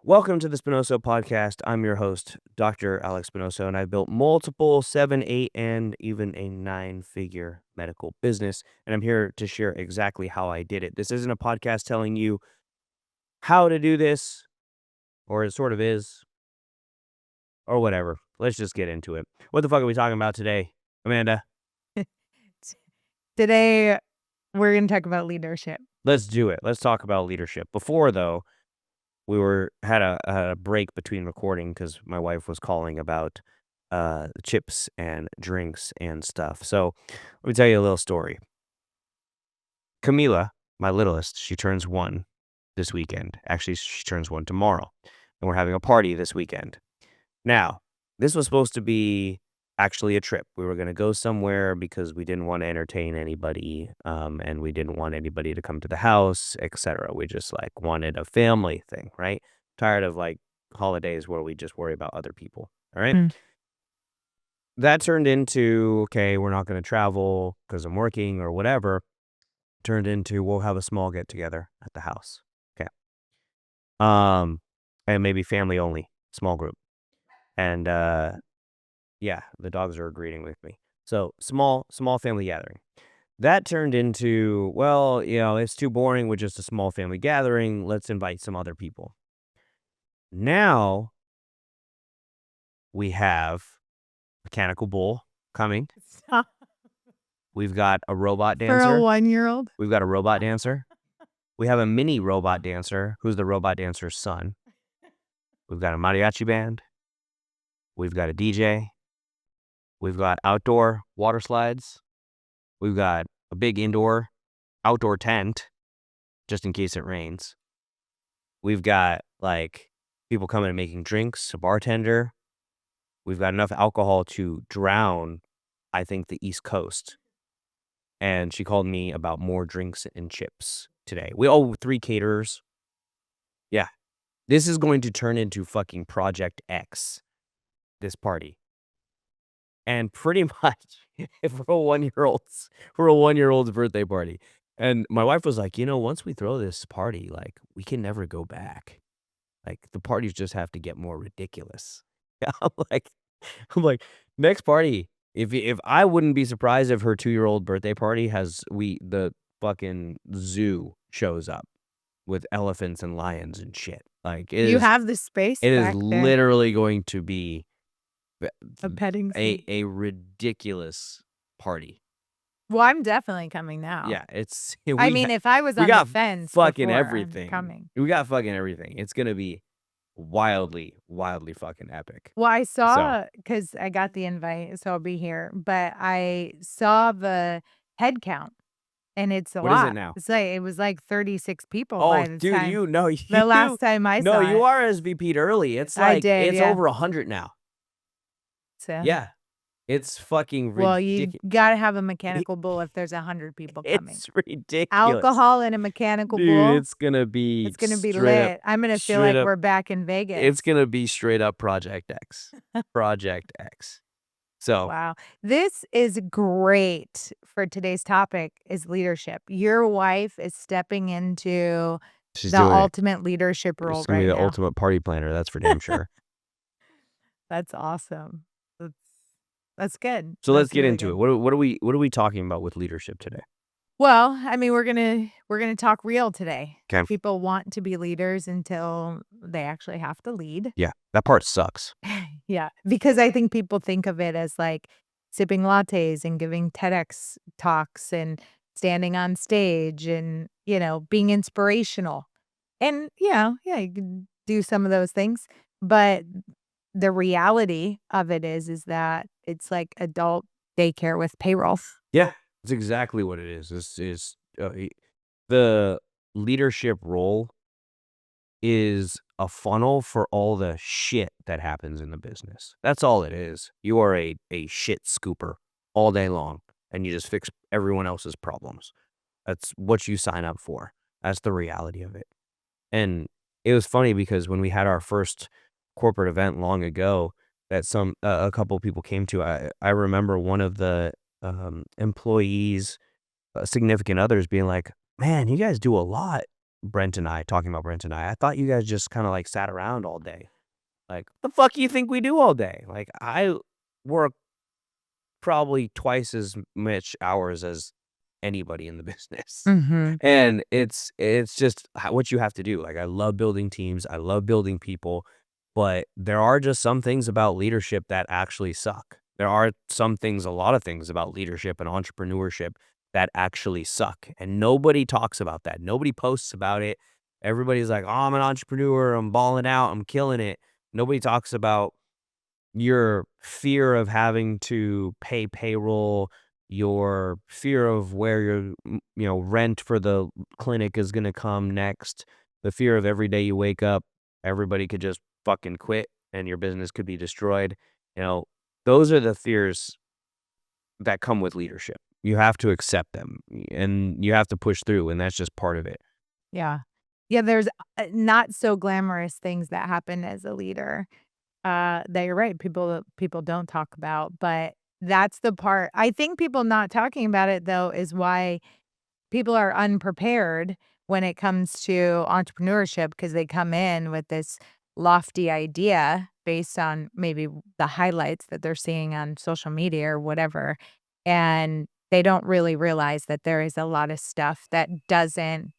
Welcome to the Spinoso Podcast. I'm your host, Dr. Alex Spinoso, and I've built multiple 7, 8, and even a 9-figure medical business. And I'm here to share exactly how I did it. This isn't a podcast telling you how to do this, or it sort of is, or whatever. Let's just get into it. What the fuck are we talking about today, Amanda? Today, we're going to talk about leadership. Let's do it. Let's talk about leadership. Before, though, we had a break between recording because my wife was calling about chips and drinks and stuff. So let me tell you a little story. Camila, my littlest, she turns 1 this weekend. Actually, she turns 1 tomorrow, and we're having a party this weekend. Now, this was supposed to be actually a trip. We were going to go somewhere because we didn't want to entertain anybody, and we didn't want anybody to come to the house, etc. We just wanted a family thing, right? Tired of holidays where we just worry about other people. All right. That turned into, okay, we're not going to travel because I'm working or whatever. Turned into, we'll have a small get together at the house. Okay. And maybe family only, small group. And yeah, the dogs are agreeing with me. So small family gathering. That turned into, well, it's too boring with just a small family gathering. Let's invite some other people. Now we have mechanical bull coming. Stop. We've got a robot dancer. For a 1-year-old? We've got a robot dancer. We have a mini robot dancer who's the robot dancer's son. We've got a mariachi band. We've got a DJ. We've got outdoor water slides. We've got a big indoor outdoor tent just in case it rains. We've got people coming and making drinks, a bartender. We've got enough alcohol to drown, I think, the East Coast. And she called me about more drinks and chips today. We owe 3 caterers. Yeah. This is going to turn into fucking Project X, this party. And pretty much for a 1-year-old's birthday party. And my wife was like, once we throw this party, we can never go back. The parties just have to get more ridiculous. I'm like, next party. If I wouldn't be surprised if her 2-year-old birthday party has the fucking zoo shows up with elephants and lions and shit. You have the space It is back there. literally going to be A petting zoo. a ridiculous party. Well, I'm definitely coming now. Yeah, it's. I mean, if I was on the fence fucking before, everything. I'm coming. We got fucking everything. It's gonna be wildly fucking epic. Well, I saw, because I got the invite, so I'll be here, but I saw the head count, and it's a lot. What is it now? It was 36 people. Oh, by the dude, time, the last time I saw you it. RSVP'd early. It's I did, it's yeah. over 100 now. So. Yeah, it's fucking ridiculous. Well, you gotta have a mechanical bull if there's 100 people coming. It's ridiculous. Alcohol in a mechanical Dude, bull. it's gonna be lit. I'm gonna feel like we're back in Vegas. It's gonna be straight up Project X. Project X. So wow, this is great for today's topic is leadership. Your wife is stepping into the ultimate leadership role right now. She's gonna be the now. ultimate party planner. That's for damn sure. That's awesome. That's good. So let's get into it. What are we talking about with leadership today? Well, I mean, we're gonna talk real today. Okay. People want to be leaders until they actually have to lead. Yeah, that part sucks. Yeah, because I think people think of it as sipping lattes and giving TEDx talks and standing on stage and, being inspirational. And, yeah, you can do some of those things. But the reality of it is that it's like adult daycare with payroll. Yeah, that's exactly what it is. This is the leadership role is a funnel for all the shit that happens in the business. That's all it is. You are a shit scooper all day long, and you just fix everyone else's problems. That's what you sign up for. That's the reality of it. And it was funny because when we had our first corporate event long ago that a couple people came to, I remember one of the employees, significant others being like, man, you guys do a lot. talking about Brent and I thought you guys just kind of like sat around all day. Like, the fuck you think we do all day? Like, I work probably twice as much hours as anybody in the business. Mhm. And it's just what you have to do. Like, I love building teams, I love building people, but there are just some things about leadership that actually suck. There are a lot of things about leadership and entrepreneurship that actually suck, and nobody talks about that. Nobody posts about it. Everybody's like, "Oh, I'm an entrepreneur, I'm balling out, I'm killing it." Nobody talks about your fear of having to pay payroll, your fear of where your, rent for the clinic is gonna come next, the fear of every day you wake up, everybody could just fucking quit and your business could be destroyed. You know, those are the fears that come with leadership. You have to accept them and you have to push through, and that's just part of it. Yeah. Yeah, there's, not so glamorous things that happen as a leader, that you're right, people don't talk about, but that's the part I think people not talking about it, though, is why people are unprepared when it comes to entrepreneurship because they come in with this lofty idea based on maybe the highlights that they're seeing on social media or whatever, and they don't really realize that there is a lot of stuff that doesn't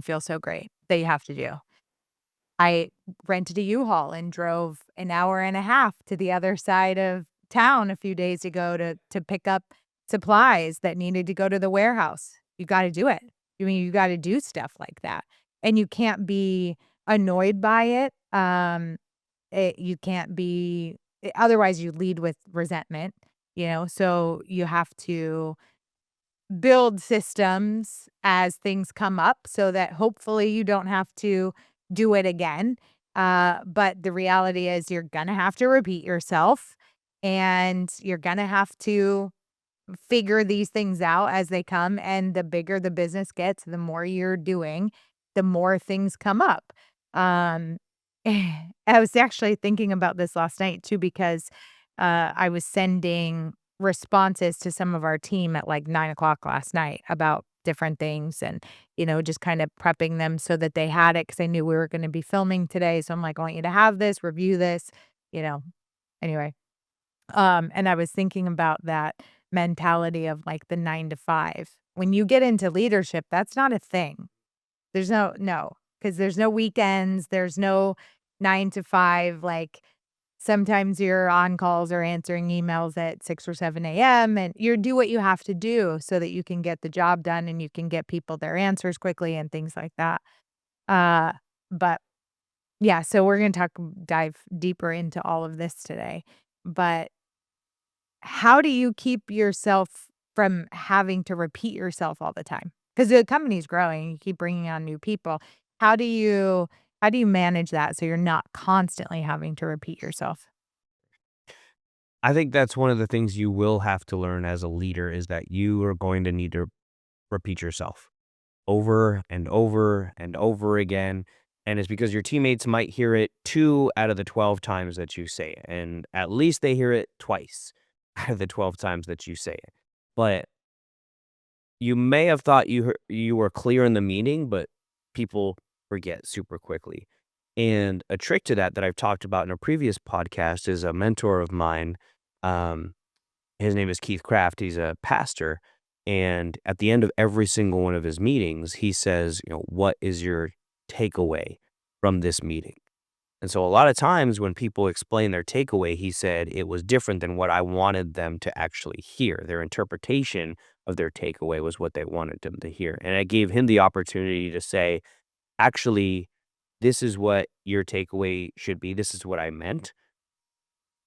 feel so great that you have to do. I rented a U-Haul and drove an hour and a half to the other side of town a few days ago to pick up supplies that needed to go to the warehouse. You gotta do it. I mean, you gotta do stuff like that, and you can't be annoyed by it. You can't be otherwise you lead with resentment, so you have to build systems as things come up so that hopefully you don't have to do it again. But the reality is you're gonna have to repeat yourself and you're gonna have to figure these things out as they come. And the bigger the business gets, the more you're doing, the more things come up. Um, I was actually thinking about this last night too, because I was sending responses to some of our team at like 9 o'clock last night about different things and, just kind of prepping them so that they had it because I knew we were going to be filming today. So I'm like, I want you to have this, review this, you know, anyway. And I was thinking about that mentality of like the 9 to 5. When you get into leadership, that's not a thing. There's no, because there's no weekends, there's no 9 to 5, like, sometimes you're on calls or answering emails at 6 or 7 a.m., and you do what you have to do so that you can get the job done and you can get people their answers quickly and things like that. Uh, but, yeah, so we're gonna dive deeper into all of this today, but how do you keep yourself from having to repeat yourself all the time? Because the company's growing, you keep bringing on new people. How do you how do you manage that so you're not constantly having to repeat yourself? I think that's one of the things you will have to learn as a leader is that you are going to need to repeat yourself over and over and over again. And it's because your teammates might hear it 2 out of the 12 times that you say it. And at least they hear it twice out of the 12 times that you say it. But you may have thought you were clear in the meaning, but people forget super quickly. And a trick to that I've talked about in a previous podcast is a mentor of mine. Um, his name is Keith Craft. He's a pastor. And at the end of every single one of his meetings, he says, what is your takeaway from this meeting? And so a lot of times when people explain their takeaway, he said it was different than what I wanted them to actually hear. Their interpretation of their takeaway was what they wanted them to hear. And I gave him the opportunity to say, actually, this is what your takeaway should be. This is what I meant,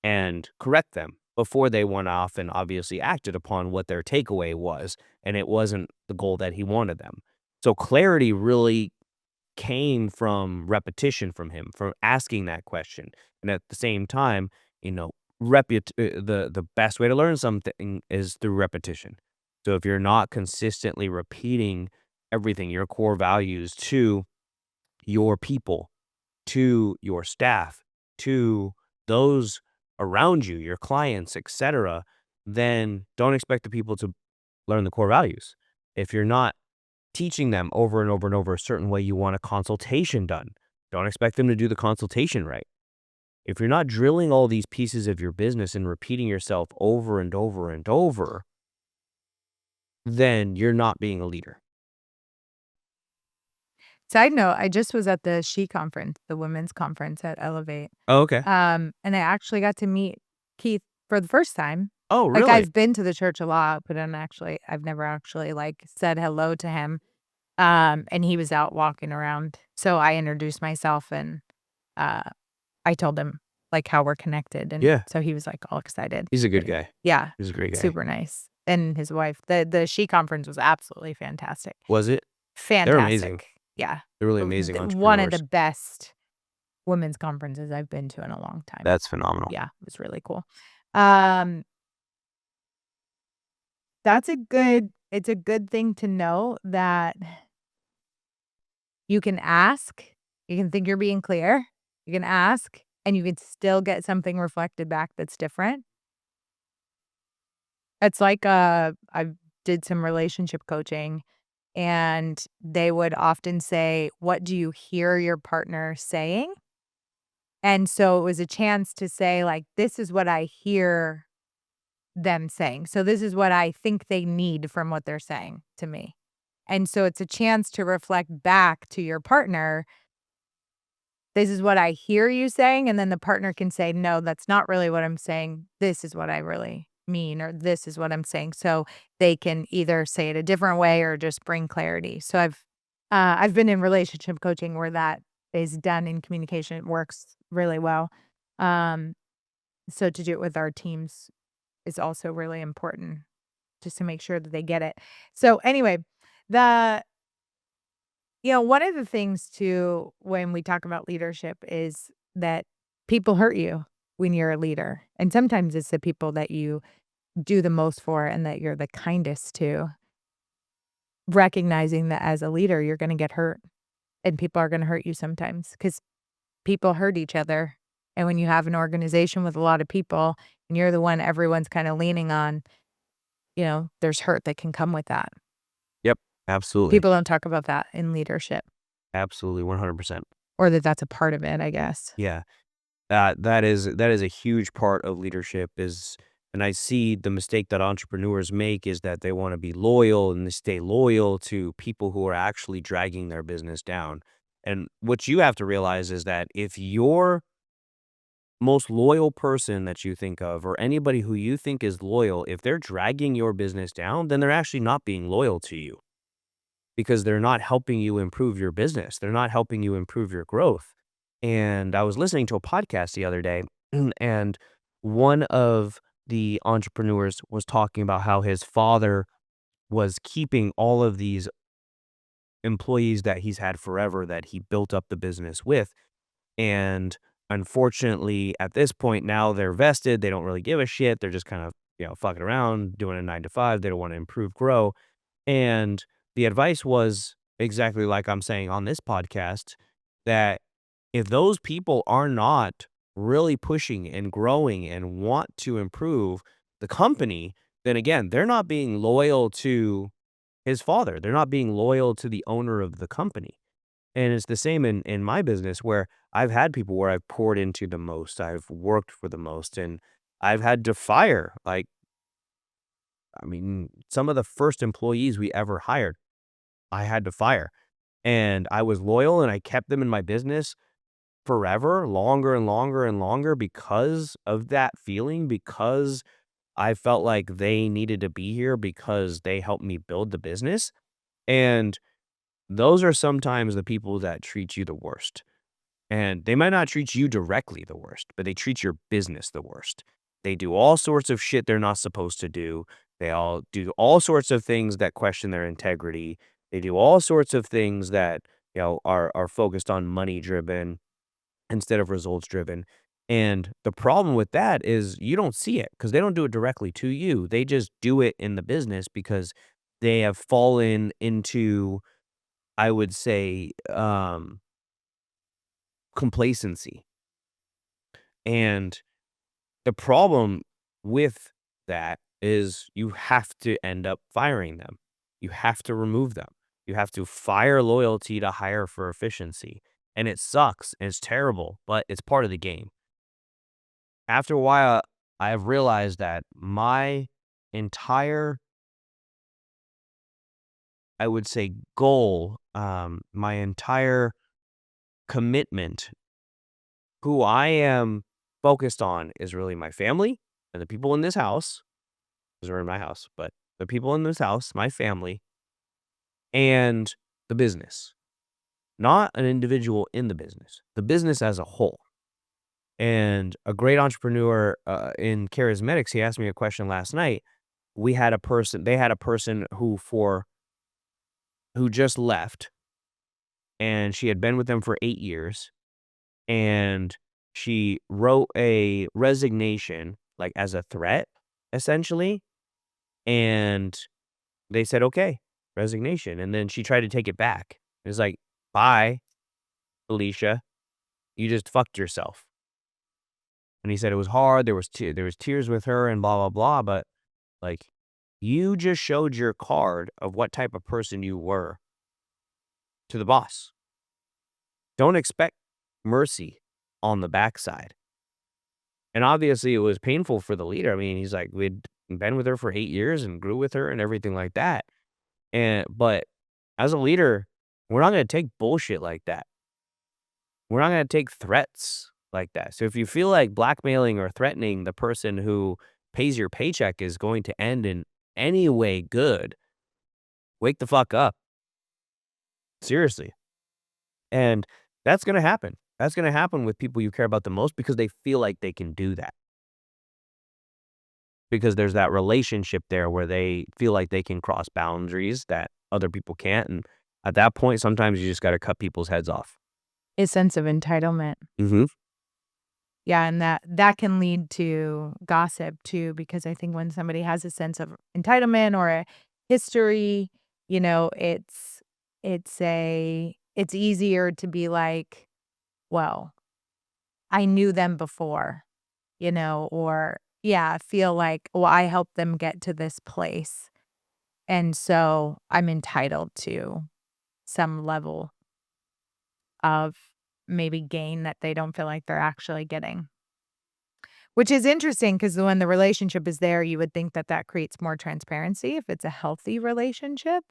and correct them before they went off and obviously acted upon what their takeaway was. And it wasn't the goal that he wanted them. So clarity really came from repetition from him, from asking that question. And at the same time, the best way to learn something is through repetition. So if you're not consistently repeating everything, your core values to your people, to your staff, to those around you, your clients, etc., then don't expect the people to learn the core values. If you're not teaching them over and over and over a certain way you want a consultation done. Don't expect them to do the consultation right. If you're not drilling all these pieces of your business and repeating yourself over and over and over, then you're not being a leader. Side note, I just was at the She conference, the women's conference at Elevate. Oh, okay. And I actually got to meet Keith for the first time. Oh, Like, really? I've been to the church a lot, but I've never actually, like, said hello to him. And he was out walking around. So I introduced myself and, uh, I told him, like, how we're connected, and Yeah. so he was, like, all excited. He's a good guy. Yeah, He's a great guy. super nice. And his wife. The She conference was absolutely fantastic. Was it? Fantastic. They're amazing. Yeah. They're really amazing One of entrepreneurs. the best women's conferences I've been to in a long time. That's phenomenal. Yeah, it was really cool. That's it's a good thing to know that you can ask, you can think you're being clear, you can ask, and you can still get something reflected back that's different. It's like, I did some relationship coaching, and they would often say, "What do you hear your partner saying?" And so it was a chance to say, like, "This is what I hear them saying. So this is what I think they need from what they're saying to me." And so it's a chance to reflect back to your partner, "This is what I hear you saying," and then the partner can say, "No, that's not really what I'm saying. This is what I really mean," or "This is what I'm saying." So they can either say it a different way or just bring clarity. So I've been in relationship coaching where that is done in communication. It works really well. Um, so to do it with our teams is also really important just to make sure that they get it. So anyway, the one of the things too when we talk about leadership is that people hurt you when you're a leader. And sometimes it's the people that you do the most for and that you're the kindest to. Recognizing that as a leader, you're going to get hurt and people are going to hurt you sometimes because people hurt each other. And when you have an organization with a lot of people and you're the one everyone's kind of leaning on, there's hurt that can come with that. Yep. Absolutely. People don't talk about that in leadership Absolutely. 100%. or that that's a part of it, I guess. Yeah. That is a huge part of leadership and I see the mistake that entrepreneurs make is that they want to be loyal and they stay loyal to people who are actually dragging their business down. And what you have to realize is that if your most loyal person that you think of or anybody who you think is loyal, if they're dragging your business down, then they're actually not being loyal to you because they're not helping you improve your business. They're not helping you improve your growth. And I was listening to a podcast the other day, and one of the entrepreneurs was talking about how his father was keeping all of these employees that he's had forever that he built up the business with. And unfortunately, at this point now they're vested. They don't really give a shit. They're just kind of, fucking around, doing a 9 to 5. They don't want to improve, grow. And the advice was exactly like I'm saying on this podcast that if those people are not really pushing and growing and want to improve the company, then again, they're not being loyal to his father. They're not being loyal to the owner of the company. And it's the same in my business where I've had people where I've poured into the most, I've worked for the most, and I've had to fire. Like, I mean, some of the first employees we ever hired, I had to fire. And I was loyal and I kept them in my business forever, longer and longer and longer because of that feeling, because I felt like they needed to be here because they helped me build the business. And those are sometimes the people that treat you the worst. And they might not treat you directly the worst, but they treat your business the worst. They do all sorts of shit they're not supposed to do. They all do all sorts of things that question their integrity. They do all sorts of things that, are focused on money driven instead of results driven. And the problem with that is you don't see it because they don't do it directly to you. They just do it in the business because they have fallen into, I would say, complacency. And the problem with that is you have to end up firing them. You have to remove them You have to fire loyalty to hire for efficiency. And it sucks, and it's terrible, but it's part of the game. After a while, I have realized that my entire, I would say, goal, my entire commitment, who I am focused on is really my family and the people in this house, because we're in my house, but the people in this house, my family, and the business. Not an individual in the business as a whole. And a great entrepreneur in charismatics, he asked me a question last night. They had a person who just left, and she had been with them for 8 years, and she wrote a resignation, like as a threat, essentially. And they said, okay, resignation. And then she tried to take it back. It's like, bye, Alicia. You just fucked yourself. And he said it was hard. There was tears with her and blah, blah, blah. But like, you just showed your card of what type of person you were to the boss. Don't expect mercy on the backside. And obviously, it was painful for the leader. I mean, he's like, we'd been with her for 8 years and grew with her and everything like that. But as a leader, we're not going to take bullshit like that. We're not going to take threats like that. So if you feel like blackmailing or threatening the person who pays your paycheck is going to end in any way good, wake the fuck up. Seriously. And that's going to happen. That's going to happen with people you care about the most because they feel like they can do that. Because there's that relationship there where they feel like they can cross boundaries that other people can't. And at that point, sometimes you just got to cut people's heads off. A sense of entitlement. Mm-hmm. Yeah, and that can lead to gossip too, because I think when somebody has a sense of entitlement or a history, it's easier to be like, well, I knew them before, or yeah, feel like, well, I helped them get to this place. And so I'm entitled to some level of maybe gain that they don't feel like they're actually getting. Which is interesting because when the relationship is there, you would think that that creates more transparency if it's a healthy relationship.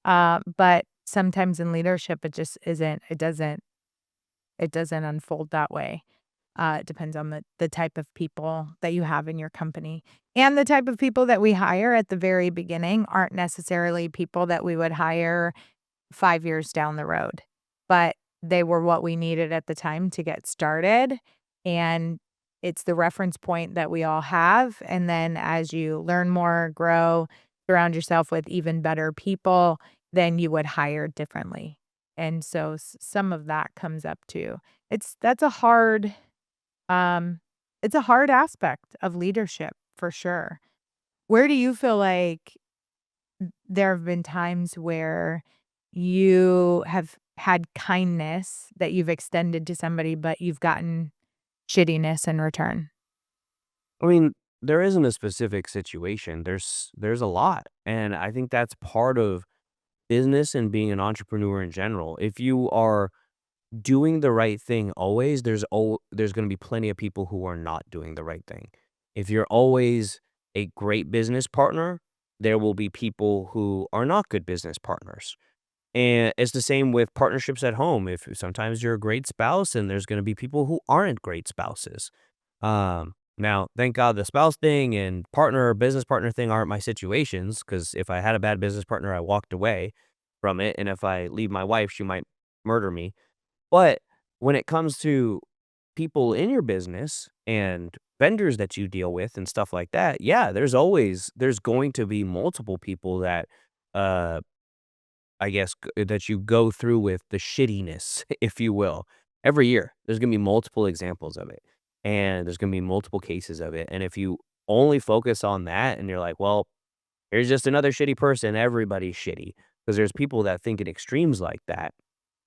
But sometimes in leadership, it just isn't. It doesn't unfold that way. It depends on the type of people that you have in your company. And the type of people that we hire at the very beginning aren't necessarily people that we would hire 5 years down the road, but they were what we needed at the time to get started, and it's the reference point that we all have, and then as you learn more, grow, surround yourself with even better people, then you would hire differently, and so some of that comes up too. That's a hard, um it's a hard aspect of leadership for sure. Where do you feel like there have been times where you have had kindness that you've extended to somebody, but you've gotten shittiness in return? I mean, there isn't a specific situation. There's a lot. And I think that's part of business and being an entrepreneur in general. If you are doing the right thing always, there's going to be plenty of people who are not doing the right thing. If you're always a great business partner, there will be people who are not good business partners. And it's the same with partnerships at home. If sometimes you're a great spouse and there's going to be people who aren't great spouses. Now, thank God the spouse thing and business partner thing aren't my situations because if I had a bad business partner, I walked away from it. And if I leave my wife, she might murder me. But when it comes to people in your business and vendors that you deal with and stuff like that, yeah, there's going to be multiple people that, uh, I guess, that you go through with the shittiness, if you will. Every year, there's gonna be multiple examples of it, and there's gonna be multiple cases of it, and if you only focus on that and you're like, "Well, here's just another shitty person, everybody's shitty," because there's people that think in extremes like that,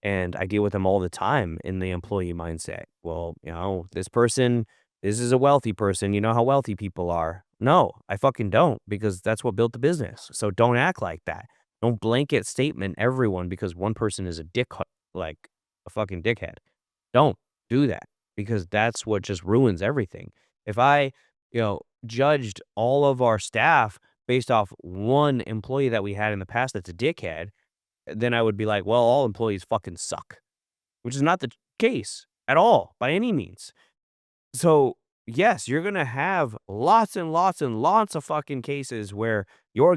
and I deal with them all the time in the employee mindset. Well, this is a wealthy person, you know how wealthy people are. No, I fucking don't, because that's what built the business, so don't act like that. Don't blanket statement everyone because one person is a like a fucking dickhead. Don't do that because that's what just ruins everything. If I, judged all of our staff based off one employee that we had in the past that's a dickhead, then I would be like, well, all employees fucking suck, which is not the case at all by any means. So, yes, you're gonna have lots and lots and lots of fucking cases where your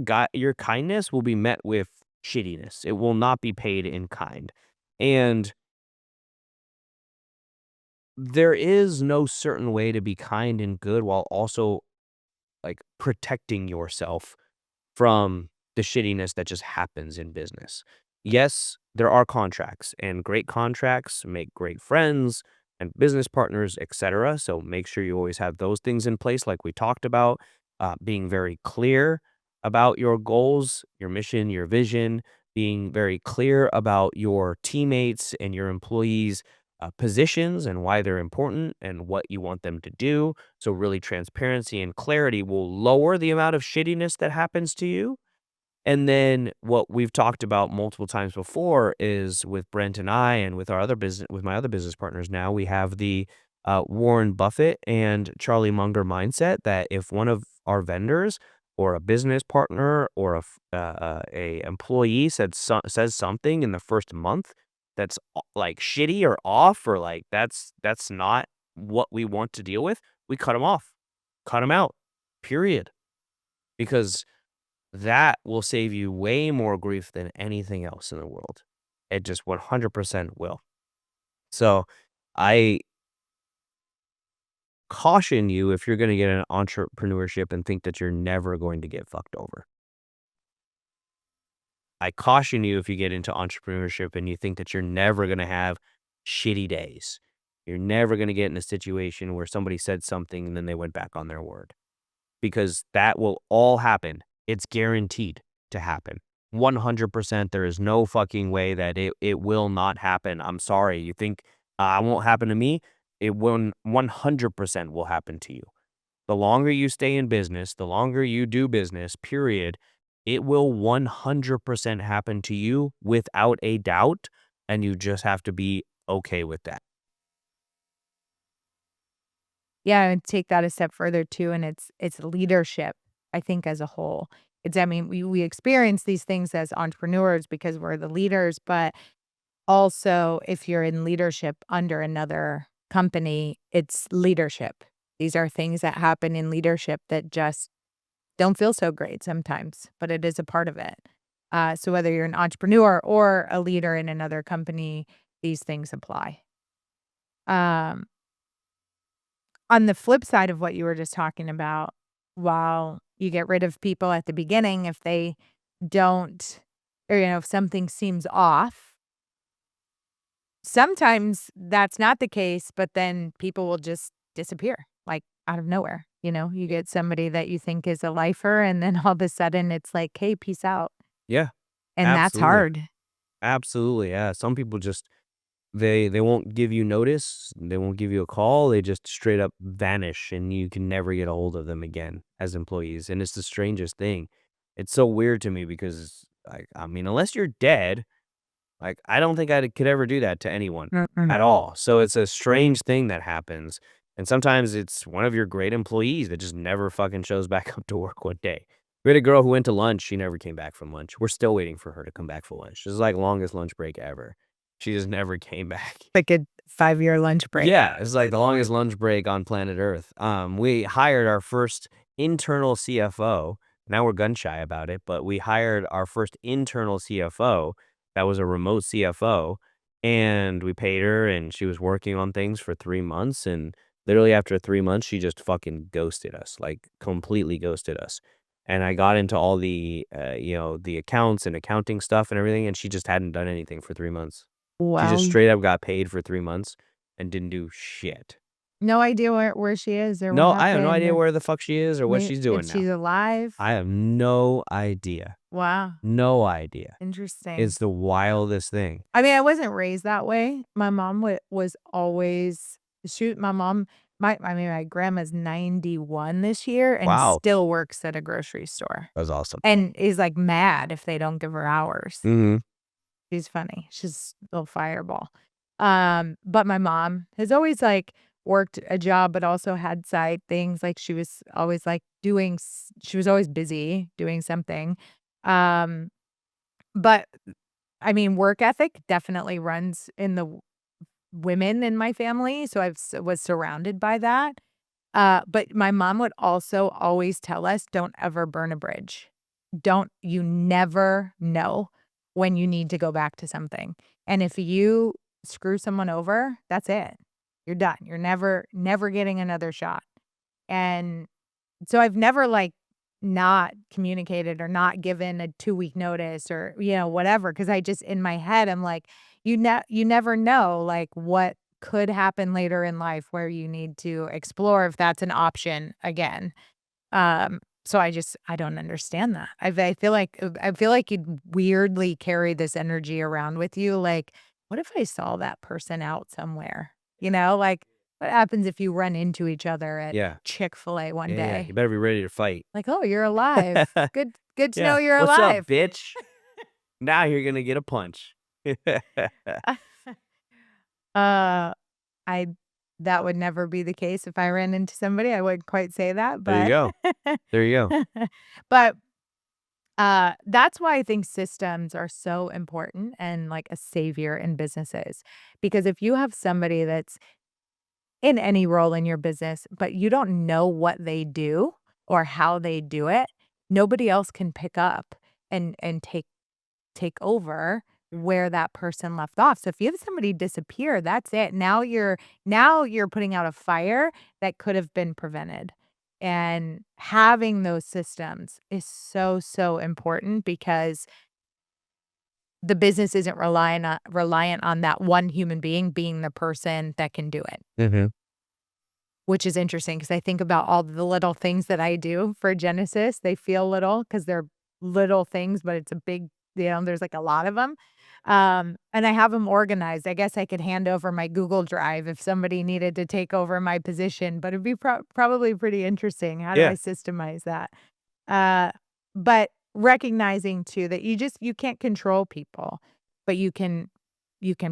kindness will be met with shittiness. It will not be paid in kind. And there is no certain way to be kind and good while also, like, protecting yourself from the shittiness that just happens in business. Yes, there are contracts, and great contracts make great friends and business partners, etc. So make sure you always have those things in place, like we talked about, being very clear about your goals, your mission, your vision, being very clear about your teammates and your employees' positions and why they're important and what you want them to do. So, really, transparency and clarity will lower the amount of shittiness that happens to you. And then what we've talked about multiple times before is with Brent and I, and with my other business partners now, we have the Warren Buffett and Charlie Munger mindset that if one of our vendors or a business partner or a employee says something in the first month that's like shitty or off or like that's not what we want to deal with, we cut them off, cut them out, period. Because that will save you way more grief than anything else in the world. It just 100% will. So, I caution you if you're gonna get an entrepreneurship and think that you're never going to get fucked over. I caution you if you get into entrepreneurship and you think that you're never gonna have shitty days. You're never gonna get in a situation where somebody said something and then they went back on their word. Because that will all happen. It's guaranteed to happen. 100%. There is no fucking way that it will not happen. I'm sorry. You think it won't happen to me? It will 100% will happen to you. The longer you stay in business, the longer you do business, period, it will 100% happen to you without a doubt. And you just have to be okay with that. Yeah, and take that a step further too, and it's leadership, I think, as a whole. I mean, we experience these things as entrepreneurs because we're the leaders, but also if you're in leadership under another company, it's leadership. These are things that happen in leadership that just don't feel so great sometimes, but it is a part of it. So whether you're an entrepreneur or a leader in another company, these things apply. Um, On the flip side of what you were just talking about, while you get rid of people at the beginning, if they don't, or, if something seems off, sometimes that's not the case, but then people will just disappear, like, out of nowhere. You get somebody that you think is a lifer, and then all of a sudden it's like, "Hey, peace out." Yeah, And that's absolutely. hard. Absolutely. Yeah. Some people just they won't give you notice, they won't give you a call, they just straight up vanish, and you can never get a hold of them again as employees, and it's the strangest thing. It's so weird to me because, like, I mean, unless you're dead, like, I don't think I could ever do that to anyone at No. all, so it's a strange thing that happens, and sometimes it's one of your great employees that just never fucking shows back up to work one day. We had a girl who went to lunch, she never came back from lunch. We're still waiting for her to come back for lunch. This is, like, longest lunch break ever. She just never came back. Like a 5-year lunch break. Yeah, it's like the longest lunch break on planet Earth. We hired our first internal CFO. Now we're gun shy about it, but we hired our first internal CFO that was a remote CFO, and we paid her, and she was working on things for 3 months, and literally after 3 months, she just fucking ghosted us, like, completely ghosted us. And I got into all the accounts and accounting stuff and everything, and she just hadn't done anything for 3 months. She just Wow. straight up got paid for 3 months and didn't do shit. No idea where she is or what No, I have no happened idea or where the fuck she is or what she's if doing now. she's alive. I have no idea. Wow, No idea. interesting. It's the wildest thing. I mean, I wasn't raised that way. My mom was always my mom My grandma's 91 this year and Wow. still works at a grocery store That's awesome. and is, like, mad if they don't give her hours. Mhm. She's funny. She's a little fireball. But my mom has always, like, worked a job, but also had side things, like, she was always, like, she was always busy doing something. Um, but, I mean, work ethic definitely runs in the women in my family, so was surrounded by that. But my mom would also always tell us, "Don't ever burn a bridge. You never know when you need to go back to something. And if you screw someone over, that's it. You're done. You're never getting another shot." And so I've never, like, not communicated or not given a 2-week notice or, whatever. Because I just in my head, I'm like, you never know, like, what could happen later in life where you need to explore if that's an option again. So I don't understand that. I feel like you'd weirdly carry this energy around with you, like, "What if I saw that person out somewhere?" Like, what happens if you run into each other at Yeah. Chick-fil-A one Yeah, you day? better be ready to fight. Like, "Oh, you're alive. Good to know Yeah. you're "What's up, alive." bitch? Now you're gonna get a punch." Uh, I that would never be the case if I ran into somebody, I wouldn't quite say that, There you but go. There you go. but that's why I think systems are so important and like a savior in businesses. Because if you have somebody that's in any role in your business, but you don't know what they do or how they do it, nobody else can pick up and take over where that person left off. So if you have somebody disappear, that's it. Now you're putting out a fire that could have been prevented. And having those systems is so, so important because the business isn't reliant on that one human being the person that can do it. Mhm. Which is interesting because I think about all the little things that I do for Genesis. They feel little because 'cause they're little things, but it's a big there's, like, a lot of them. And I have them organized. I guess I could hand over my Google Drive if somebody needed to take over my position, but it'd be probably pretty interesting. How do I Yeah. systemize that? Uh, but recognizing too that you can't control people, but you can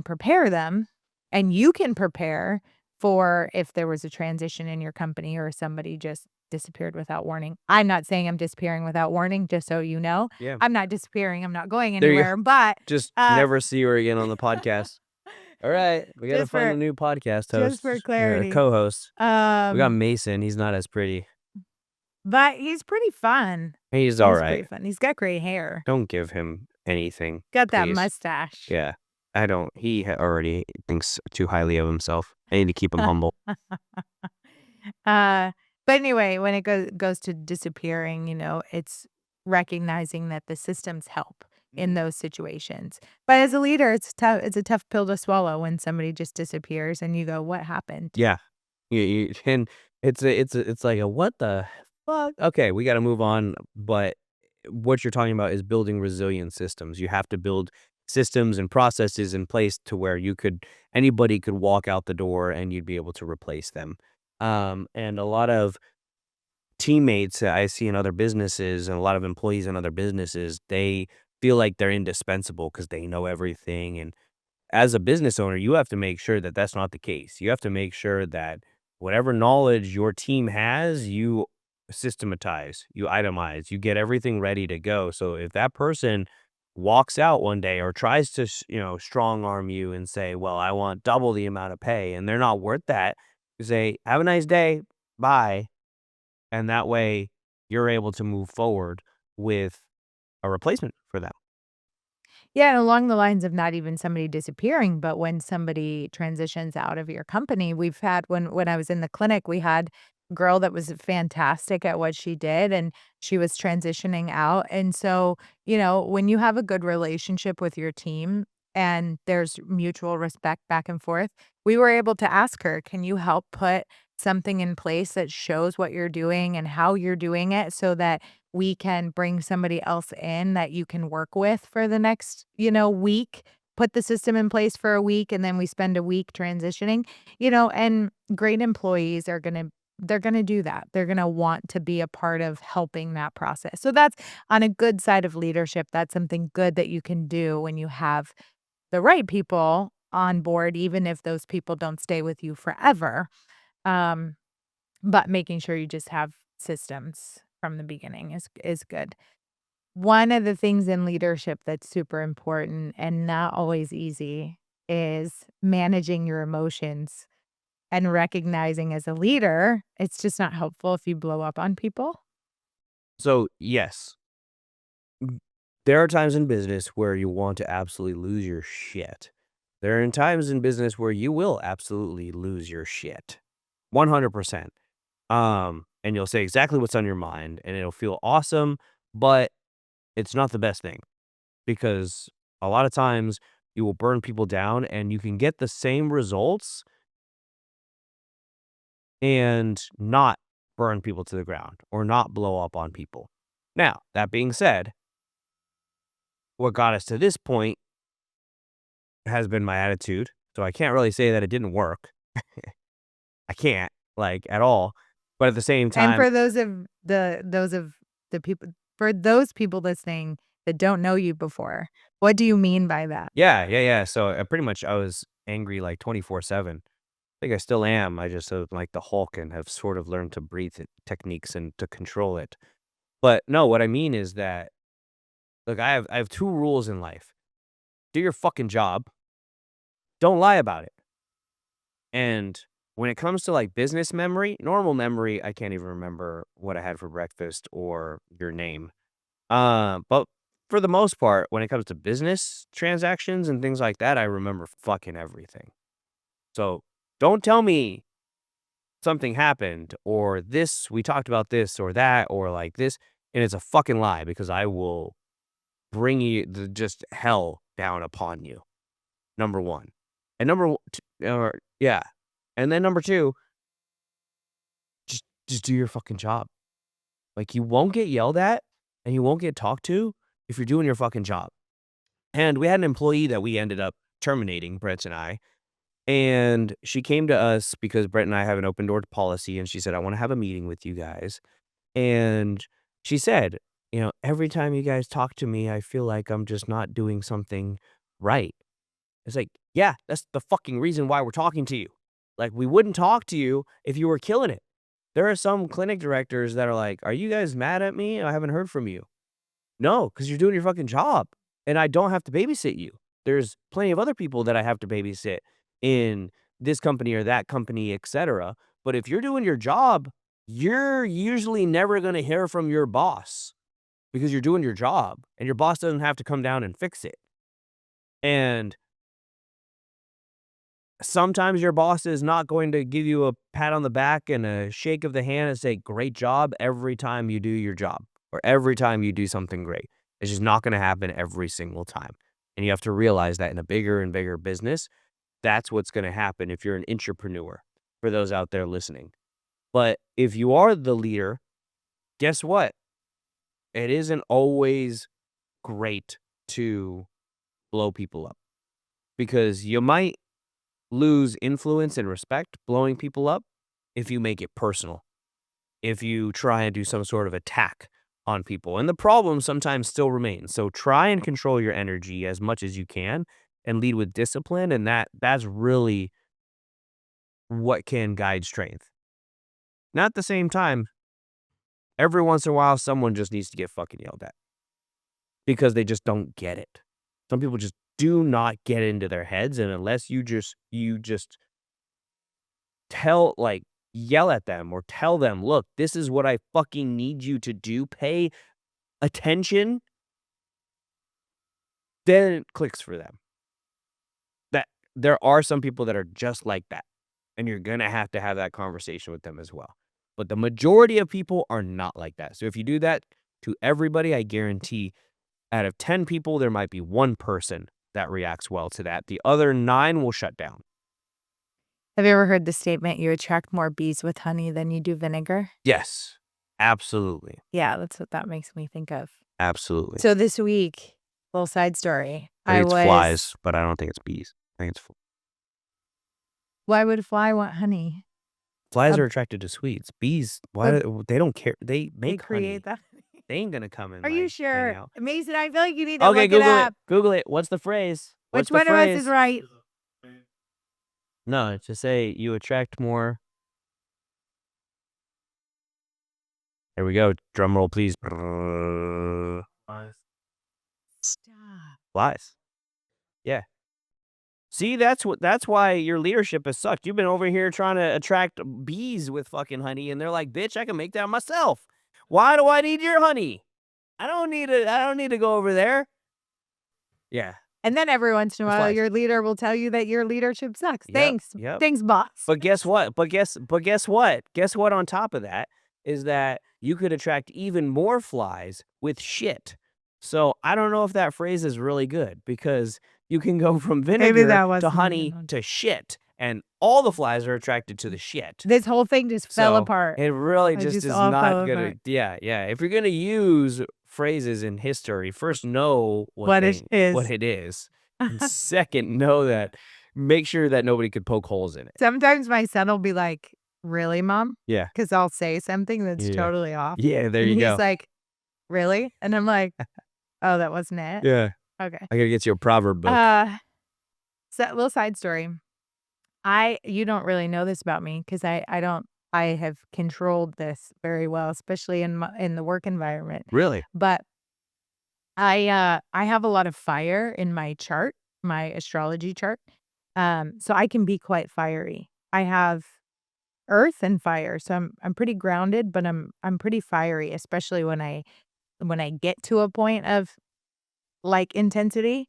prepare them, and you can prepare for if there was a transition in your company or somebody just disappeared without warning. I'm not saying I'm disappearing without warning, just so you know. Yeah. I'm not disappearing, I'm not going There you go. anywhere, but, Just uh never see her again on the podcast. Alright, we gotta just find a for new podcast just for host, clarity. co-host. We got Um, Mason, he's not as pretty. but he's pretty fun. He's He's pretty alright. fun. He's got great hair. Don't give him anything, Got that please. mustache. Yeah. I don't he already thinks too highly of himself. I need to keep him humble. Uh, but anyway, when it goes to disappearing, it's recognizing that the systems help in those situations. But as a leader, it's a tough pill to swallow when somebody just disappears and you go, "What happened?" Yeah. You and it's like a "What the fuck?" Okay, we gotta move on, but what you're talking about is building resilient systems. You have to build systems and processes in place to where anybody could walk out the door and you'd be able to replace them. And a lot of teammates that I see in other businesses and a lot of employees in other businesses, they feel like they're indispensable because they know everything, and as a business owner, you have to make sure that that's not the case. You have to make sure that whatever knowledge your team has, you systematize, you itemize, you get everything ready to go. So if that person walks out one day or tries to, strong arm you and say, well, I want double the amount of pay and they're not worth that, you say, have a nice day. Bye. And that way you're able to move forward with a replacement for them. Yeah, and along the lines of not even somebody disappearing, but when somebody transitions out of your company, we've had when I was in the clinic, we had a girl that was fantastic at what she did and she was transitioning out. And so, when you have a good relationship with your team and there's mutual respect back and forth, we were able to ask her, "Can you help put something in place that shows what you're doing and how you're doing it so that we can bring somebody else in that you can work with for the next, week put the system in place for a week and then we spend a week transitioning, and great employees they're going to do that. They're going to want to be a part of helping that process. So that's on a good side of leadership. That's something good that you can do when you have the right people on board, even if those people don't stay with you forever. Um, but making sure you just have systems from the beginning is good. One of the things in leadership that's super important and not always easy is managing your emotions and recognizing as a leader, it's just not helpful if you blow up on people. So, yes, there are times in business where you want to absolutely lose your shit. There are times in business where you will absolutely lose your shit. 100%. And you'll say exactly what's on your mind and it'll feel awesome, but it's not the best thing because a lot of times you will burn people down and you can get the same results and not burn people to the ground or not blow up on people. Now, that being said, what got us to this point has been my attitude. So I can't really say that it didn't work. I can't, like, at all. But at the same And time, for those people listening that don't know you before, what do you mean by that? yeah. So pretty much I was angry like 24/7. I think I still am. I just like the Hulk and have sort of learned to breathe techniques and to control it. But no, what I mean is that look, I have two rules in life. Do your fucking job. Don't lie about it. And when it comes to like business memory, normal memory, I can't even remember what I had for breakfast or your name. But for the most part, when it comes to business transactions and things like that, I remember fucking everything. So don't tell me something happened or this, we talked about this or that or like this, and it's a fucking lie because I will bring you just hell down upon you. Number one. And yeah. And then number two, just do your fucking job. Like you won't get yelled at and you won't get talked to if you're doing your fucking job. And we had an employee that we ended up terminating, Brett and I. And she came to us because Brett and I have an open door policy. And she said, I want to have a meeting with you guys. And she said, every time you guys talk to me, I feel like I'm just not doing something right. It's like, yeah, that's the fucking reason why we're talking to you. Like, we wouldn't talk to you if you were killing it. There are some clinic directors that are like, are you guys mad at me? I haven't heard from you. No, because you're doing your fucking job and I don't have to babysit you. There's plenty of other people that I have to babysit in this company or that company, etc. But if you're doing your job, you're usually never going to hear from your boss because you're doing your job and your boss doesn't have to come down and fix it. And sometimes your boss is not going to give you a pat on the back and a shake of the hand and say, great job every time you do your job or every time you do something great. It's just not going to happen every single time. And you have to realize that in a bigger and bigger business, that's what's going to happen if you're an entrepreneur, for those out there listening. But if you are the leader, guess what? It isn't always great to blow people up because you might lose influence and respect blowing people up if you make it personal, if you try and do some sort of attack on people. And the problem sometimes still remains. So try and control your energy as much as you can and lead with discipline. And that's really what can guide strength. Now, at the same time, every once in a while, someone just needs to get fucking yelled at because they just don't get it. Some people just do not get into their heads. And unless you just yell at them or tell them, look, this is what I fucking need you to do. Pay attention. Then it clicks for them. That there are some people that are just like that. And you're going to have that conversation with them as well. But the majority of people are not like that. So if you do that to everybody, I guarantee out of 10 people, there might be one person that reacts well to that. The other 9 will shut down. Have you ever heard the statement, you attract more bees with honey than you do vinegar? Yes, absolutely. Yeah, that's what that makes me think of. Absolutely. So this week, Little side story. I think it's flies, but I don't think it's bees. I think it's Why would a fly want honey? flies are attracted to sweets. Bees, why they don't care. They They make create honey. that. They ain't gonna come and Are you like hang sure? out. Mason, I feel like you need to Okay, look it Google it. up. Google it. What's the phrase? What's Which the one of us phrase? is right? No, to say you attract more. There we go. Drum roll, please. Stop. Flies. Yeah. See, that's why your leadership has sucked. You've been over here trying to attract bees with fucking honey, and they're like, bitch, I can make that myself. Why do I need your honey? I don't need to go over there. Yeah. And then every once in a It's while, flies. your leader will tell you that your leadership sucks. Yep, Thanks. yep. Thanks, boss. But guess what? Guess what? Guess what on top of that is that you could attract even more flies with shit. So I don't know if that phrase is really good because you can go from vinegar that to wasn't a good honey one. to shit, and all the flies are attracted to the shit. This whole thing just fell So apart. it really It just just is all not fell gonna. apart. Yeah, yeah. If you're gonna use phrases in history, first know What it what it is, and second know that. Make sure that nobody could poke holes in it. Sometimes my son will be like, "Really, mom?" Yeah. Because I'll say something that's Yeah. totally off. Yeah, there And you he's go. like, "Really?" And I'm like, "Oh, that wasn't it?" Yeah. Okay. I gotta get you a proverb book. So little side story. You don't really know this about me because I have controlled this very well, especially in the work environment. Really? But I have a lot of fire in my chart, my astrology chart. So I can be quite fiery. I have earth and fire, so I'm pretty grounded, but I'm pretty fiery, especially when I get to a point of like intensity.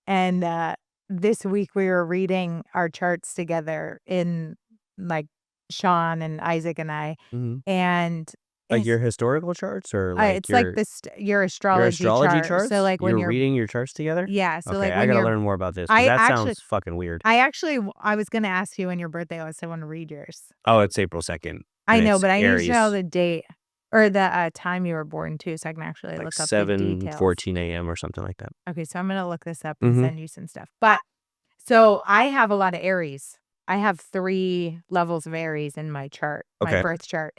And this week we were reading our charts together in like Sean and Isaac and I, Mhm. and Like your historical charts or like it's like your your astrology astrology chart. So charts? like when You're you're reading your charts together? yeah, so Okay, like I when gotta you're learn more about this because I that actually sounds fucking weird. I was gonna ask you when your birthday was, so I wanna read yours. Oh, it's April 2nd, I and know, it's but I need to know Aries, the date or the, time you were born too, so I can actually like look up the details. 7:14 AM or something like that. Okay, so I'm gonna look this up and Mhm. send you some stuff. But so I have a lot of Aries. I have 3 levels of Aries in my chart, my Okay. birth chart.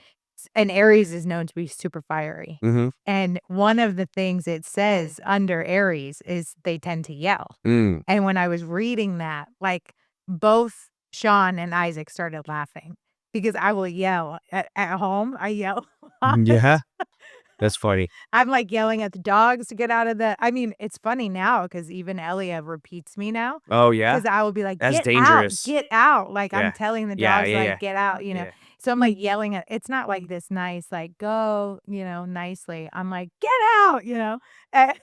And Aries is known to be super fiery. Mhm. And one of the things it says under Aries is they tend to yell. Mm. And when I was reading that, like both Sean and Isaac started laughing because I will yell at home. I yell a lot. Yeah? That's funny. I'm, like, yelling at the dogs to get out of the I mean, it's funny now because even Elia repeats me now Oh, yeah? because I will be like, That's "Get out, dangerous. get out." Like, I'm Yeah. telling the Yeah, dogs, yeah, like, yeah. "Get out," you know? Yeah. So I'm, like, yelling at it's not like this nice, like, "Go," nicely. I'm like, "Get out," you know? And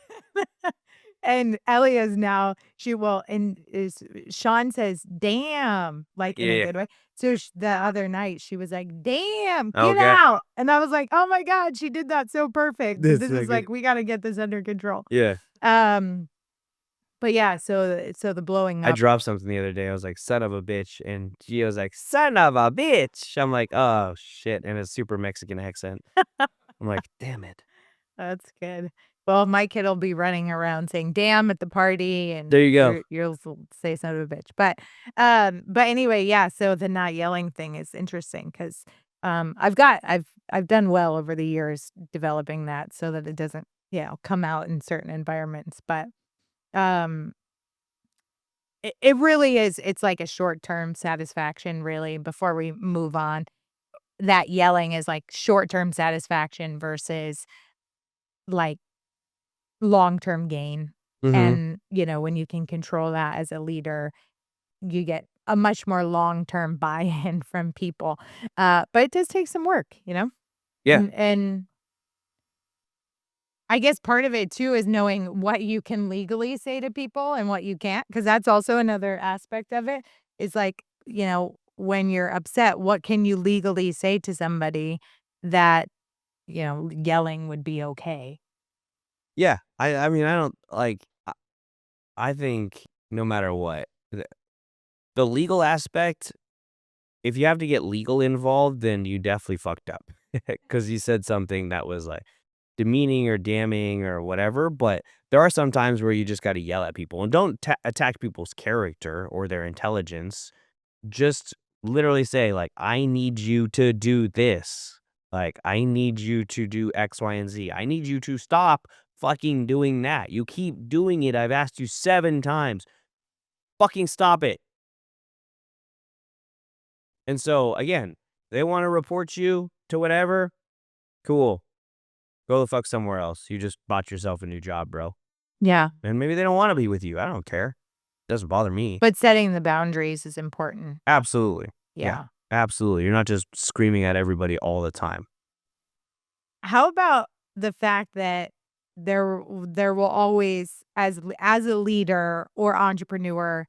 and Elia's now she will and is Sean says, "Damn," like, in a Yeah. good way. So the other night, she was like, "Damn, get Okay. out." And I was like, "Oh my god, she did that so perfect." That's This so is good. like, we gotta get this under control. Yeah. Um, but yeah, so the blowing I up dropped something the other day. I was like, "Son of a bitch," and Gio was like, "Son of a bitch." I'm like, "Oh, shit," in a super Mexican accent. I'm like, "Damn it." that's good. Well, my kid will be running around saying "damn" at the party, and There you go. you'll say "son of a bitch." But anyway, yeah, so the not yelling thing is interesting 'cause, I've done well over the years developing that so that it doesn't, come out in certain environments, but, um, it really is it's like a short-term satisfaction really before we move on. That yelling is like short-term satisfaction versus, like, long-term gain. Mhm. And, when you can control that as a leader, you get a much more long-term buy-in from people. But it does take some work, you know? Yeah. And I guess part of it too is knowing what you can legally say to people and what you can't, because that's also another aspect of it, is like, when you're upset, what can you legally say to somebody that, yelling would be okay? Yeah. I mean, I don't like I think no matter what, the legal aspect, if you have to get legal involved, then you definitely fucked up because you said something that was, like, demeaning or damning or whatever, but There are some times where you just gotta yell at people, and don't attack people's character or their intelligence. Just literally say, like, "I need you to do this." Like, "I need you to do X, Y, and Z. I need you to stop fucking doing that. You keep doing it. I've asked you 7 times. Fucking stop it." And so, again, they wanna report you to whatever, cool. Go the fuck somewhere else. You just bought yourself a new job, bro. Yeah. And maybe they don't wanna be with you. I don't care. Doesn't bother me. But setting the boundaries is important. Absolutely. Yeah, Yeah. absolutely. You're not just screaming at everybody all the time. How about the fact that there will always, as a leader or entrepreneur,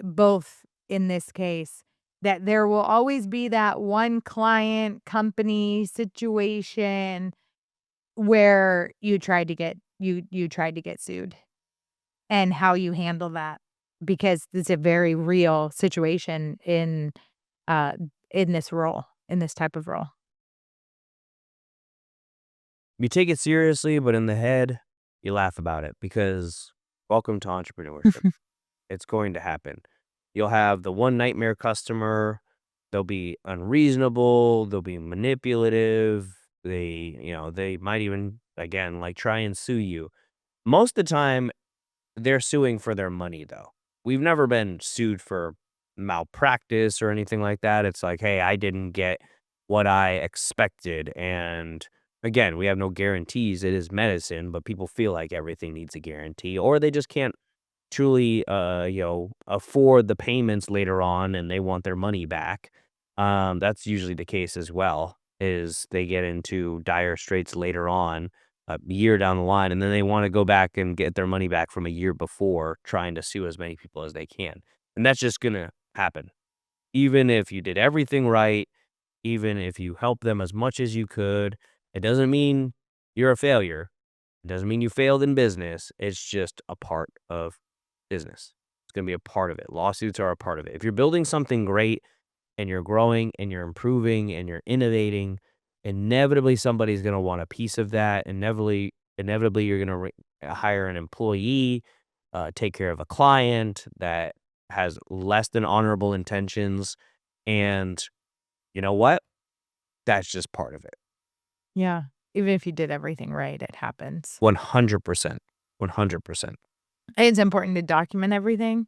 both in this case, that there will always be that one client, company, situation where you tried to get sued, and how you handle that, because it's a very real situation uh in this role, in this type of role. You take it seriously, but in the head, you laugh about it because welcome to entrepreneurship. It's going to happen. You'll have the one nightmare customer. They'll be unreasonable. They'll be manipulative. They might even, again, like try and sue you. Most of the time, they're suing for their money, though. We've never been sued for malpractice or anything like that. It's like, "Hey, I didn't get what I expected," and, again, we have no guarantees. It is medicine, but people feel like everything needs a guarantee, or they just can't truly, afford the payments later on, and they want their money back. That's usually the case as well, is they get into dire straits later on, a year down the line, and then they wanna go back and get their money back from a year before, trying to sue as many people as they can, and that's just gonna happen. Even if you did everything right, even if you helped them as much as you could, it doesn't mean you're a failure. It doesn't mean you failed in business. It's just a part of business. It's gonna be a part of it. Lawsuits are a part of it. If you're building something great and you're growing and you're improving and you're innovating, inevitably somebody's gonna want a piece of that. Inevitably you're gonna hire an employee, take care of a client that has less than honorable intentions, and you know what? That's just part of it. Yeah. Even if you did everything right, it happens. 100%. 100%. It's important to document everything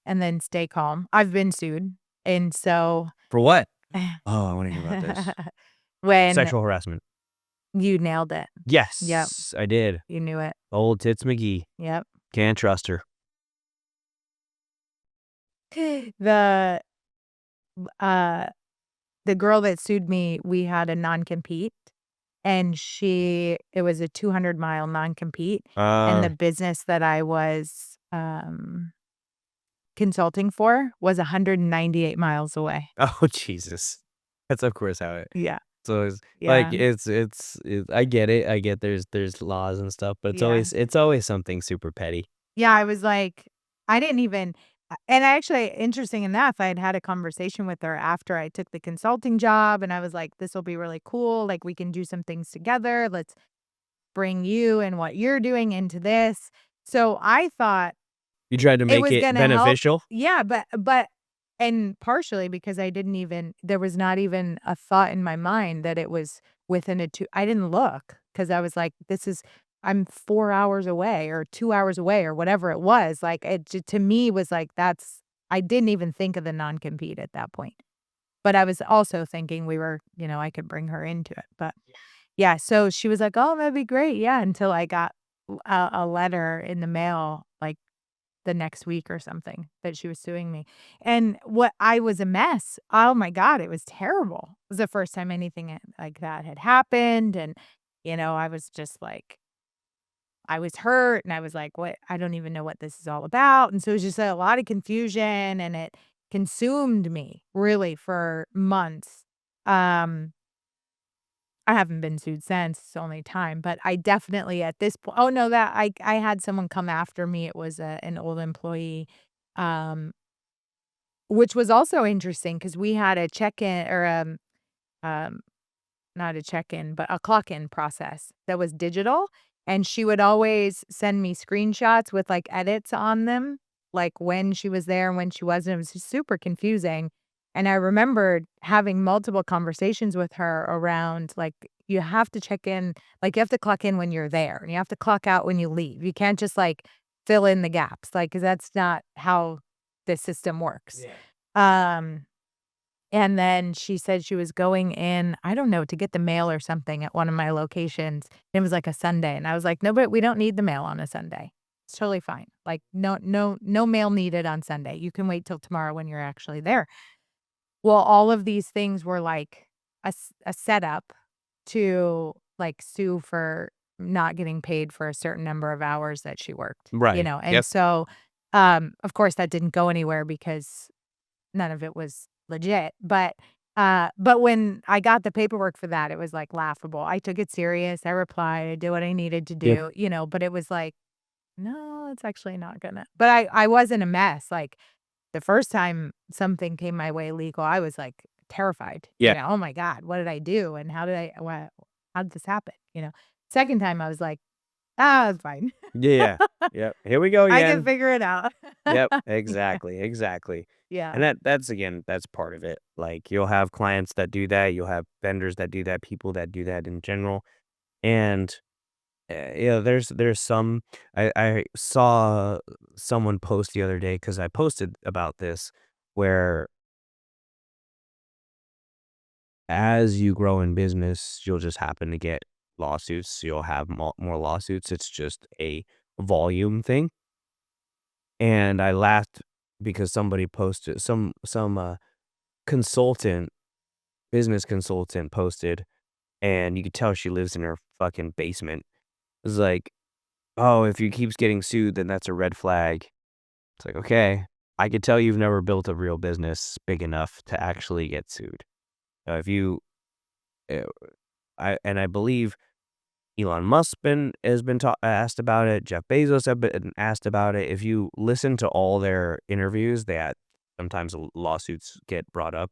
and then stay calm. I've been sued, and so For what? Oh, I wanna hear about this. when Sexual harassment. you nailed it. Yep, Yes, I did. you knew it. Old Tits McGee. Yep. Can't trust her. The uh the girl that sued me, we had a non-compete, and it was a 200-mile non-compete, and the Uh, business that I was consulting for was 198 miles away. oh, Jesus. That's of course how it Yeah. so it's like, Yeah. I get it. I get there's laws and stuff, but Yeah. it's always something super petty. Yeah, I was like, I didn't even and I actually, interesting enough, I had had a conversation with her after I took the consulting job, and I was like, "This will be really cool, like, we can do some things together. Let's bring you and what you're doing into this." So, I thought You tried to it make was it gonna help. beneficial? Yeah, but and partially because there was not even a thought in my mind that it was within a 2. I didn't look because I was like, I'm 4 hours away or 2 hours away or whatever it was, like, to me was like, I didn't even think of the non-compete at that point. But I was also thinking I could bring her into it, but yeah, so she was like, "Oh, that'd be great, yeah," until I got a letter in the mail, like, the next week or something that she was suing me. And what I was a mess. Oh my god, it was terrible. It was the first time anything like that had happened, and, I was just like I was hurt, and I was like, "What? I don't even know what this is all about." And so it was just a lot of confusion, and it consumed me really for months. Um, I haven't been sued since, it's only time, but I definitely at this point. Oh, no, that I had someone come after me, it was an old employee, um, which was also interesting because we had a check-in or, um, not a check-in, but a clock-in process that was digital, And she would always send me screenshots with, like, edits on them, like, when she was there and when she wasn't. It was just super confusing, and I remembered having multiple conversations with her around, like, you have to check in like, you have to clock in when you're there, and you have to clock out when you leave. You can't just, like, fill in the gaps, like, 'cause that's not how the system works. Yeah. Um and then she said she was going in, I don't know, to get the mail or something at one of my locations. It was like a Sunday, and I was like, "No, but we don't need the mail on a Sunday. It's totally fine. Like, no mail needed on Sunday. You can wait till tomorrow when you're actually there." Well, all of these things were like a setup to, like, sue for not getting paid for a certain number of hours that she worked, Right. and Yep. so, of course, that didn't go anywhere because none of it was legit, but when I got the paperwork for that, it was, like, laughable. I took it serious, I replied, I did what I needed to Yep. do, but it was like, "No, it's actually not gonna." But I was in a mess, like, the first time something came my way legal, I was, like, terrified, Yeah. "Oh my god, what did I do, and how did this happen?" Second time, I was like, "Ah, it's fine. Yeah. Yeah. Yep. Here we go I can again. figure it out." Yep. Yeah, Exactly. Exactly. And yeah. that's again, that's part of it. Like you'll have clients that do that. You'll have vendors that do that. People that do that in general. And there's some. I saw someone post the other day because I posted about this, where as you grow in business, you'll just happen to get lawsuits. You'll have more lawsuits. It's just a volume thing. And I laughed because somebody posted some consultant, business consultant posted, and you could tell she lives in her fucking basement. It's like, "Oh, if you keeps getting sued, then that's a red flag." It's like, "Okay, I could tell you've never built a real business big enough to actually get sued." If you, uh, I believe Elon Musk has been asked about it. Jeff Bezos have been asked about it. If you listen to all their interviews, that sometimes lawsuits get brought up,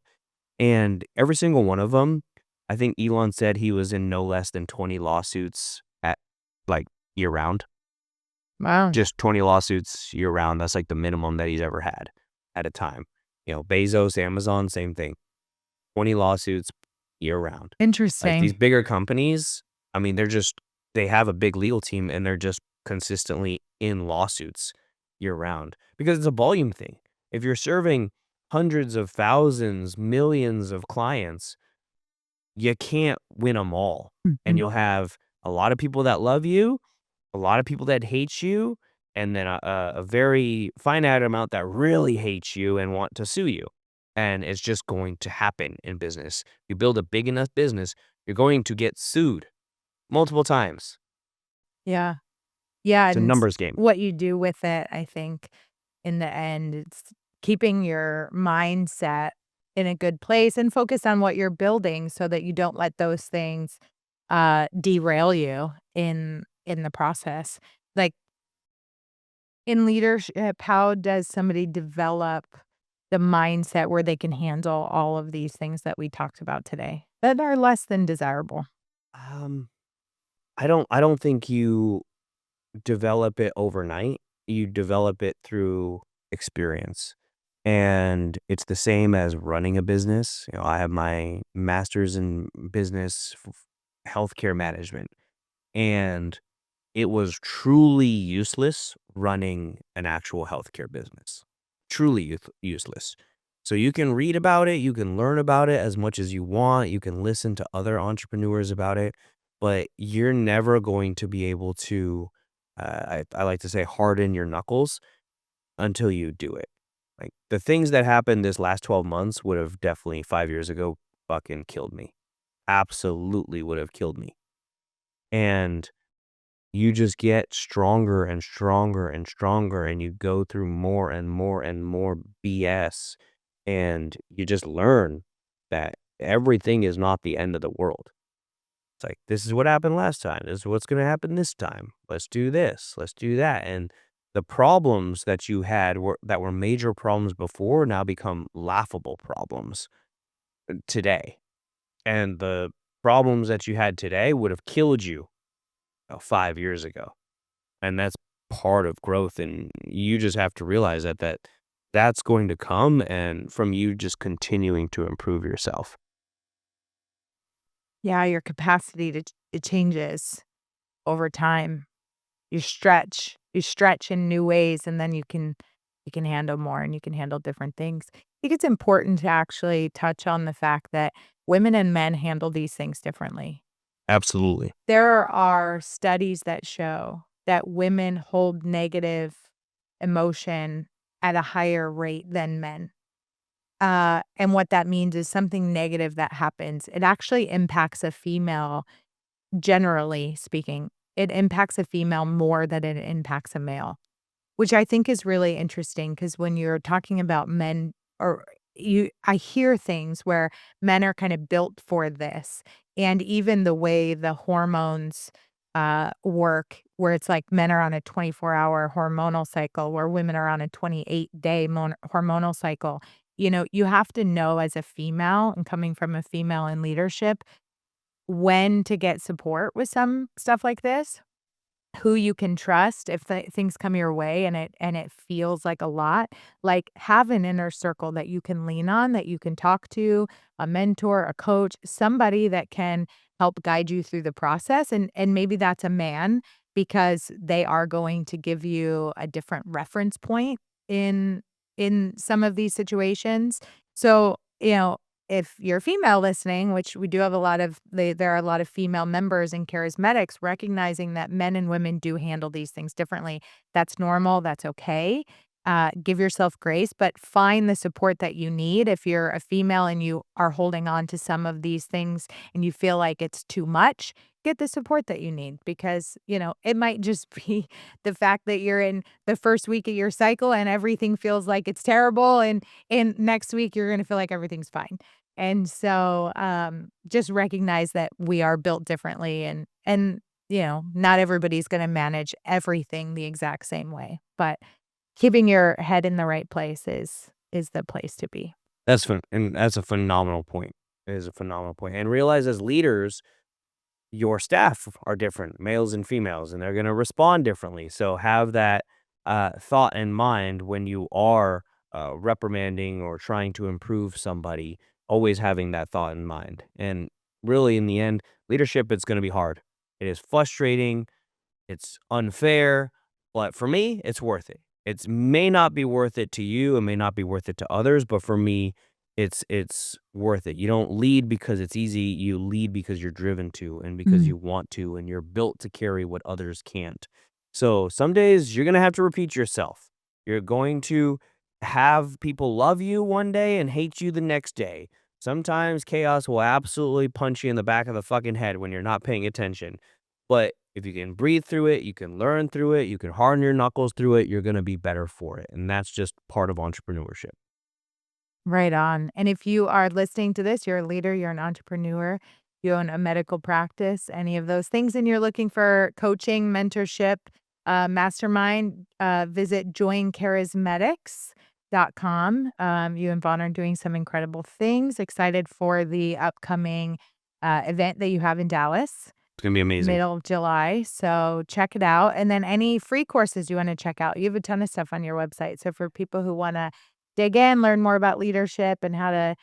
and every single one of them, I think Elon said he was in no less than 20 lawsuits at like year round. Wow. Just 20 lawsuits year round. That's like the minimum that he's ever had at a time. Bezos, Amazon, same thing. 20 lawsuits year round. Like these Interesting. bigger companies, I mean, they have a big legal team and they're just consistently in lawsuits year round because it's a volume thing. If you're serving hundreds of thousands, millions of clients, you can't win them all. And Mhm. you'll have a lot of people that love you, a lot of people that hate you, and then a very finite amount that really hates you and want to sue you. And it's just going to happen in business. You build a big enough business, you're going to get sued multiple times. Yeah. Yeah, It's a and numbers game. what you do with it, I think, in the end, it's keeping your mindset in a good place and focus on what you're building so that you don't let those things, derail you in the process. Like, in leadership, how does somebody develop the mindset where they can handle all of these things that we talked about today that are less than desirable? Um, I don't think you develop it overnight. You develop it through experience. And it's the same as running a business. I have my master's in business healthcare management, and it was truly useless running an actual healthcare business. Truly useless. So you can read about it, you can learn about it as much as you want, you can listen to other entrepreneurs about it, but you're never going to be able to, I like to say, harden your knuckles until you do it. Like the things that happened this last 12 months would have definitely 5 years ago fucking killed me. Absolutely would have killed me. And you just get stronger and stronger and stronger, and you go through more and more and more BS, and you just learn that everything is not the end of the world. It's like, this is what happened last time. This is what's going to happen this time. Let's do this. Let's do that. And the problems that you had that were major problems before now become laughable problems today. And the problems that you had today would have killed you 5 years ago. And that's part of growth, and you just have to realize that's going to come, and from you just continuing to improve yourself. Yeah, your capacity to it changes over time. You stretch in new ways, and then you can handle more and you can handle different things. I think it's important to actually touch on the fact that women and men handle these things differently. Absolutely. There are studies that show that women hold negative emotion at a higher rate than men. And what that means is something negative that happens, it actually impacts a female, generally speaking. It impacts a female more than it impacts a male. Which I think is really interesting because when you're talking about men or I hear things where men are kind of built for this, and even the way the hormones, work, where it's like men are on a 24-hour hormonal cycle, where women are on a 28-day hormonal cycle. You have to know as a female and coming from a female in leadership, when to get support with some stuff like this, who you can trust if things come your way and it feels like a lot, like, have an inner circle that you can lean on, that you can talk to, a mentor, a coach, somebody that can help guide you through the process, and maybe that's a man because they are going to give you a different reference point in in some of these situations. So, if you're female listening, which we do have there are a lot of female members in charismatics, recognizing that men and women do handle these things differently. That's normal. That's okay. Give yourself grace, but find the support that you need. If you're a female and you are holding on to some of these things and you feel like it's too much, get the support that you need because, it might just be the fact that you're in the first week of your cycle and everything feels like it's terrible. And next week, you're going to feel like everything's fine. And so, just recognize that we are built differently and not everybody's gonna manage everything the exact same way, but keeping your head in the right place is the place to be. And that's a phenomenal point. It is a phenomenal point, and realize as leaders, your staff are different, males and females, and they're gonna respond differently. So have that, thought in mind when you are, reprimanding or trying to improve somebody, always having that thought in mind. And really, in the end, leadership, it's gonna be hard. It is frustrating, it's unfair, but for me, it's worth it. It may not be worth it to you, it may not be worth it to others, but for me, it's worth it. You don't lead because it's easy, you lead because you're driven to and because Mm. you want to and you're built to carry what others can't. So some days you're gonna have to repeat yourself. You're going to have people love you one day and hate you the next day. Sometimes chaos will absolutely punch you in the back of the fucking head when you're not paying attention. But if you can breathe through it, you can learn through it, you can harden your knuckles through it, you're gonna be better for it. And that's just part of entrepreneurship. Right on. And if you are listening to this, you're a leader, you're an entrepreneur, you own a medical practice, any of those things, and you're looking for coaching, mentorship, mastermind, visit joincharismatics.com. You and Vaughn are doing some incredible things. Excited for the upcoming event that you have in Dallas. It's gonna be amazing. Middle of July, so check it out, and then any free courses you wanna check out, you have a ton of stuff on your website, so for people who wanna dig in, learn more about leadership and how to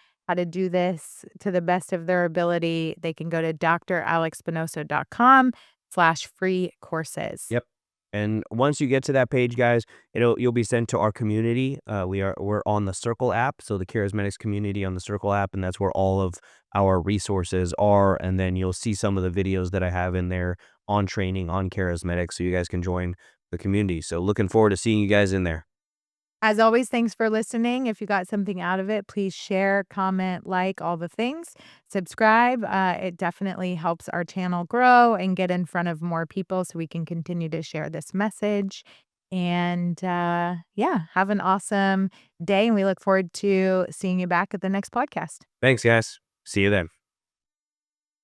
do this to the best of their ability, they can go to dralexspinosa.com/free courses. Yep. And once you get to that page, guys, you'll be sent to our community. We're on the Circle app, so the Charismatics community on the Circle app, and that's where all of our resources are. And then you'll see some of the videos that I have in there on training on charismatics, so you guys can join the community. So looking forward to seeing you guys in there. As always, thanks for listening. If you got something out of it, please share, comment, like, all the things. Subscribe. It definitely helps our channel grow and get in front of more people so we can continue to share this message. And yeah, have an awesome day. And we look forward to seeing you back at the next podcast. Thanks, guys. See you then.